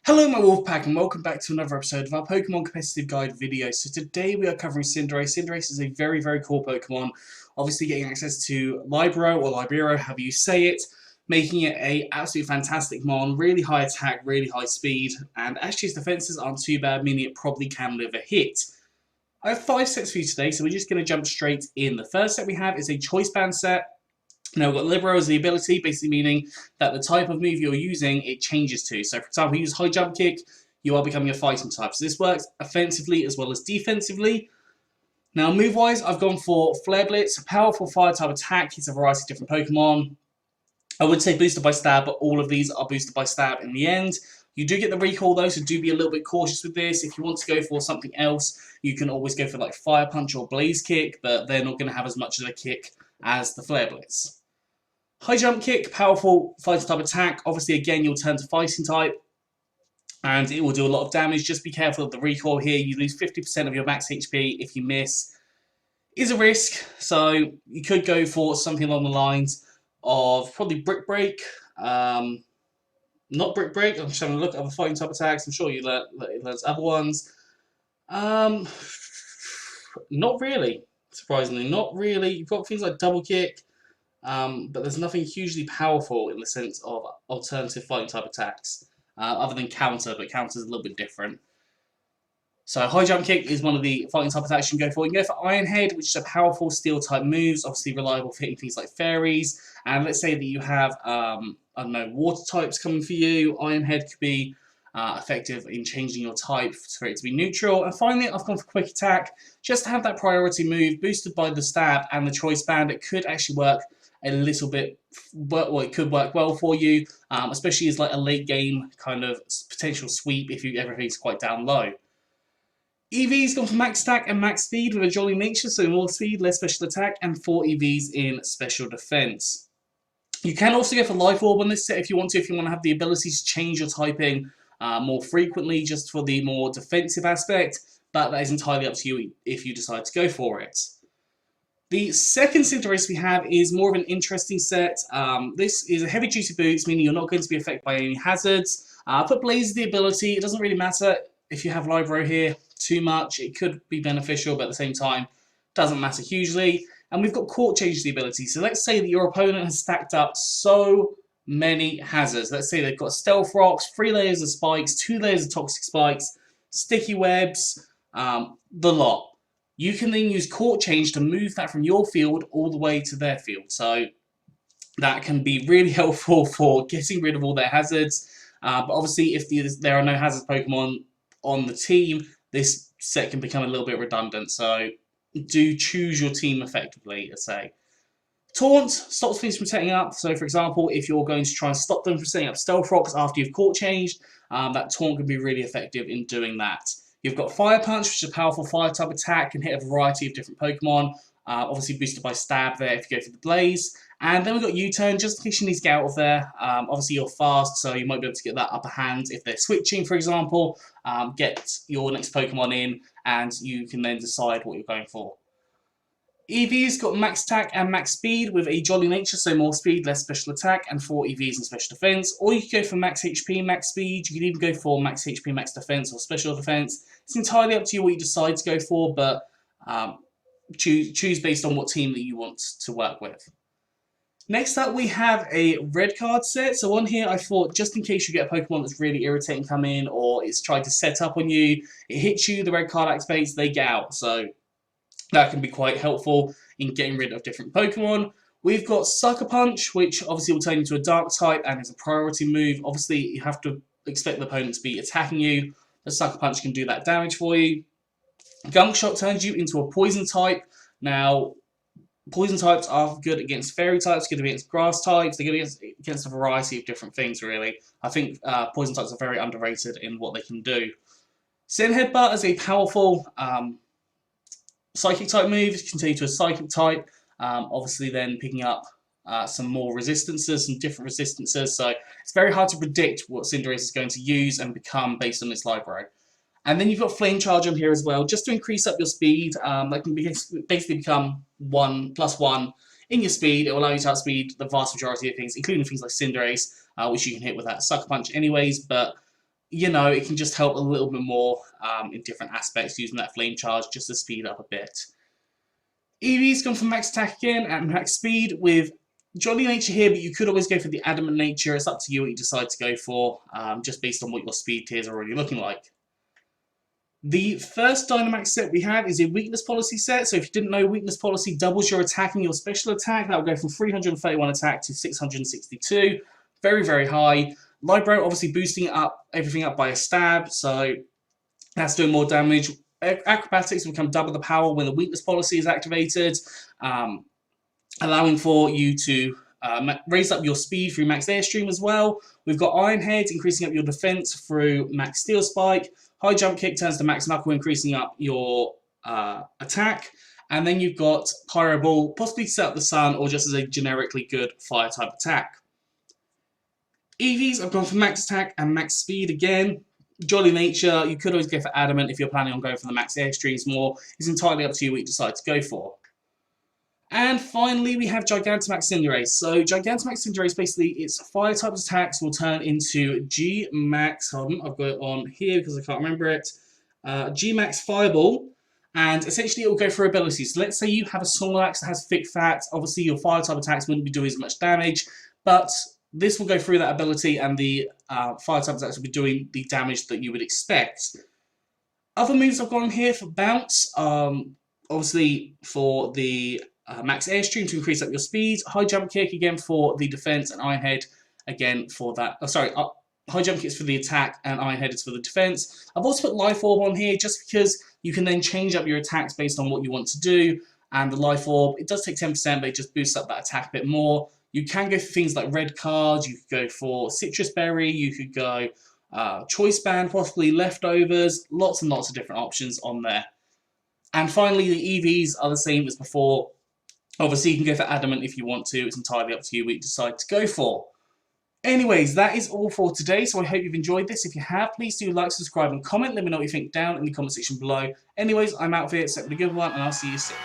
Hello my Wolfpack and welcome back to another episode of our Pokemon Competitive Guide video. So today we are covering Cinderace. Cinderace is a very cool Pokemon. Obviously getting access to Libero or Libero, however you say it, making it a absolutely fantastic mon, really high attack, really high speed, and actually its defenses aren't too bad, meaning it probably can live a hit. I have 5 sets for you today, so we're just going to jump straight in. The first set we have is a Choice Band set. Now we've got Libero as the ability, basically meaning that the type of move you're using, it changes to. So for example, you use High Jump Kick, you are becoming a fighting type. So this works offensively as well as defensively. Now move-wise, I've gone for Flare Blitz, a powerful fire type attack. It's a variety of different Pokemon. I would say boosted by Stab, but all of these are boosted by Stab in the end. You do get the recall though, so do be a little bit cautious with this. If you want to go for something else, you can always go for like Fire Punch or Blaze Kick, but they're not going to have as much of a kick as the Flare Blitz. High Jump Kick, powerful fighting type attack. Obviously, again, you'll turn to fighting type, and it will do a lot of damage. Just be careful of the recoil here. You lose 50% of your max HP if you miss. Is a risk, so you could go for something along the lines of probably Brick Break. Not Brick Break. I'm just having a look at other fighting type attacks. I'm sure there's other ones. Not really. Surprisingly, not really. You've got things like Double Kick. But there's nothing hugely powerful in the sense of alternative fighting type attacks, other than Counter, but Counter is a little bit different. So High Jump Kick is one of the fighting type attacks you can go for. You can go for Iron Head, which is a powerful steel type moves, obviously reliable for hitting things like fairies. And let's say that you have, I don't know, water types coming for you. Iron Head could be effective in changing your type for it to be neutral. And finally, I've gone for Quick Attack, just to have that priority move boosted by the Stab and the Choice Band. It could actually work a little bit, well, it could work well for you, especially as like a late game kind of potential sweep if everything's quite down low. EV's gone for max attack and max speed with a jolly nature, so more speed, less special attack, and 4 EVs in special defense. You can also go for Life Orb on this set if you want to have the ability to change your typing more frequently just for the more defensive aspect, but that is entirely up to you if you decide to go for it. The second Cinderace we have is more of an interesting set. This is a heavy duty boots, meaning you're not going to be affected by any hazards. Put Blaze the ability. It doesn't really matter if you have Libero here too much. It could be beneficial, but at the same time, doesn't matter hugely. And we've got Court Change the ability. So let's say that your opponent has stacked up so many hazards. Let's say they've got Stealth Rocks, 3 layers of spikes, 2 layers of toxic spikes, sticky webs, the lot. You can then use Court Change to move that from your field all the way to their field. So that can be really helpful for getting rid of all their hazards. But obviously, if there are no hazard Pokemon on the team, this set can become a little bit redundant. So do choose your team effectively, let's say. Taunt stops things from setting up. So for example, if you're going to try and stop them from setting up Stealth Rocks after you've Court Changed, that Taunt can be really effective in doing that. You've got Fire Punch, which is a powerful fire type attack, can hit a variety of different Pokemon. Obviously boosted by Stab there if you go for the Blaze. And then we've got U-Turn, just in case you need to get out of there. Obviously you're fast, so you might be able to get that upper hand if they're switching, for example. Get your next Pokemon in, and you can then decide what you're going for. EV's got max attack and max speed with a jolly nature, so more speed, less special attack, and 4 EVs in special defense. Or you can go for max HP, max speed. You can even go for max HP, max defense, or special defense. It's entirely up to you what you decide to go for, but choose based on what team that you want to work with. Next up, we have a red card set. So on here, I thought just in case you get a Pokemon that's really irritating come in, or it's trying to set up on you, it hits you, the red card activates, they get out. So that can be quite helpful in getting rid of different Pokemon. We've got Sucker Punch, which obviously will turn you into a Dark type and is a priority move. Obviously, you have to expect the opponent to be attacking you. The Sucker Punch can do that damage for you. Gunk Shot turns you into a Poison type. Now, Poison types are good against Fairy types, good against Grass types. They're good against a variety of different things, really. I think Poison types are very underrated in what they can do. Sin Headbutt is a powerful Psychic type move, you can turn to a Psychic type, obviously then picking up some more resistances, some different resistances, so it's very hard to predict what Cinderace is going to use and become based on its library. And then you've got Flame Charge on here as well, just to increase up your speed. That can basically become 1+1 in your speed. It will allow you to outspeed the vast majority of things, including things like Cinderace, which you can hit with that Sucker Punch anyways, but you know, it can just help a little bit more in different aspects using that flame charge just to speed up a bit. Eevee's gone for max attack again at max speed with Jolly Nature here, but you could always go for the Adamant Nature. It's up to you what you decide to go for, just based on what your speed tiers are already looking like. The first Dynamax set we have is a Weakness Policy set, so if you didn't know, Weakness Policy doubles your attack and your special attack. That will go from 331 attack to 662. Very, very high. Libro obviously boosting it up, everything up by a stab, so that's doing more damage. Acrobatics will become double the power when the Weakness Policy is activated, allowing for you to raise up your speed through Max Airstream as well. We've got Iron Head increasing up your defense through Max Steel Spike. High Jump Kick turns to Max Knuckle, increasing up your attack. And then you've got Pyro Ball, possibly to set up the sun or just as a generically good fire type attack. Eevees, I've gone for max attack and max speed again. Jolly Nature, you could always go for Adamant if you're planning on going for the max airstreams more. It's entirely up to you what you decide to go for. And finally, we have Gigantamax Cinderace. So Gigantamax Cinderace, basically, its fire type attacks will turn into G-Max. Hold on, I've got it on here because I can't remember it. G-Max Fireball. And essentially, it will go for abilities. So let's say you have a Snorlax that has thick fat. Obviously, your fire type attacks wouldn't be doing as much damage. But this will go through that ability, and the fire type attacks will be doing the damage that you would expect. Other moves I've got on here for Bounce. Obviously, for the Max Airstream to increase up your speed, High Jump Kick again for the defense, and Iron Head again for that. High Jump Kick is for the attack, and Iron Head is for the defense. I've also put Life Orb on here just because you can then change up your attacks based on what you want to do. And the Life Orb, it does take 10%, but it just boosts up that attack a bit more. You can go for things like Red Card, you could go for Citrus Berry, you could go Choice Band, possibly Leftovers, lots and lots of different options on there. And finally, the Eevees are the same as before. Obviously, you can go for Adamant if you want to. It's entirely up to you what you decide to go for. Anyways, that is all for today, so I hope you've enjoyed this. If you have, please do like, subscribe, and comment. Let me know what you think down in the comment section below. Anyways, I'm out of here. So have a good one, and I'll see you soon.